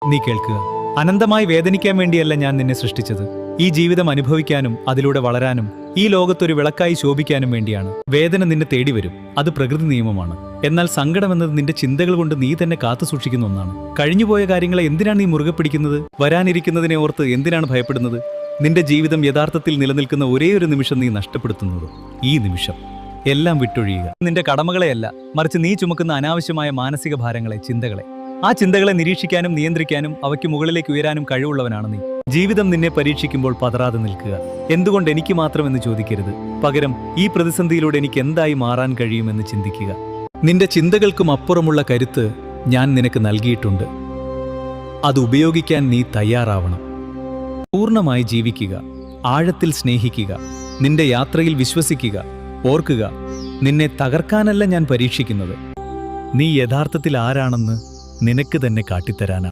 നീ കേൾക്കുക. അനന്തമായി വേദനിക്കാൻ വേണ്ടിയല്ല ഞാൻ നിന്നെ സൃഷ്ടിച്ചത്. ഈ ജീവിതം അനുഭവിക്കാനും അതിലൂടെ വളരാനും ഈ ലോകത്തൊരു വിളക്കായി ശോഭിക്കാനും വേണ്ടിയാണ്. വേദന നിന്നെ തേടി വരും, അത് പ്രകൃതി നിയമമാണ്. എന്നാൽ സങ്കടമെന്നത് നിന്റെ ചിന്തകൾ കൊണ്ട് നീ തന്നെ കാത്തു സൂക്ഷിക്കുന്ന ഒന്നാണ്. കഴിഞ്ഞുപോയ കാര്യങ്ങളെ എന്തിനാണ് നീ മുറുകെ പിടിക്കുന്നത്? വരാനിരിക്കുന്നതിനെ ഓർത്ത് എന്തിനാണ് ഭയപ്പെടുന്നത്? നിന്റെ ജീവിതം യഥാർത്ഥത്തിൽ നിലനിൽക്കുന്ന ഒരേയൊരു നിമിഷം നീ നഷ്ടപ്പെടുത്തുന്നത് ഈ നിമിഷം. എല്ലാം വിട്ടൊഴിയുക. നിന്റെ കടമകളെയല്ല, മറിച്ച് നീ ചുമക്കുന്ന അനാവശ്യമായ മാനസിക ഭാരങ്ങളെ, ചിന്തകളെ. ആ ചിന്തകളെ നിരീക്ഷിക്കാനും നിയന്ത്രിക്കാനും അവയ്ക്ക് മുകളിലേക്ക് ഉയരാനും കഴിവുള്ളവനാണ് നീ. ജീവിതം നിന്നെ പരീക്ഷിക്കുമ്പോൾ പതറാതെ നിൽക്കുക. എന്തുകൊണ്ട് എനിക്ക് മാത്രമെന്ന് ചോദിക്കരുത്. പകരം ഈ പ്രതിസന്ധിയിലൂടെ എനിക്ക് എന്തായി മാറാൻ കഴിയുമെന്ന് ചിന്തിക്കുക. നിന്റെ ചിന്തകൾക്കും അപ്പുറമുള്ള കരുത്ത് ഞാൻ നിനക്ക് നൽകിയിട്ടുണ്ട്. അത് ഉപയോഗിക്കാൻ നീ തയ്യാറാവണം. പൂർണ്ണമായി ജീവിക്കുക, ആഴത്തിൽ സ്നേഹിക്കുക, നിന്റെ യാത്രയിൽ വിശ്വസിക്കുക. ഓർക്കുക, നിന്നെ തകർക്കാനല്ല ഞാൻ പരീക്ഷിക്കുന്നത്, നീ യഥാർത്ഥത്തിൽ ആരാണെന്ന് നിനക്ക് തന്നെ കാട്ടിത്തരാനാണ്.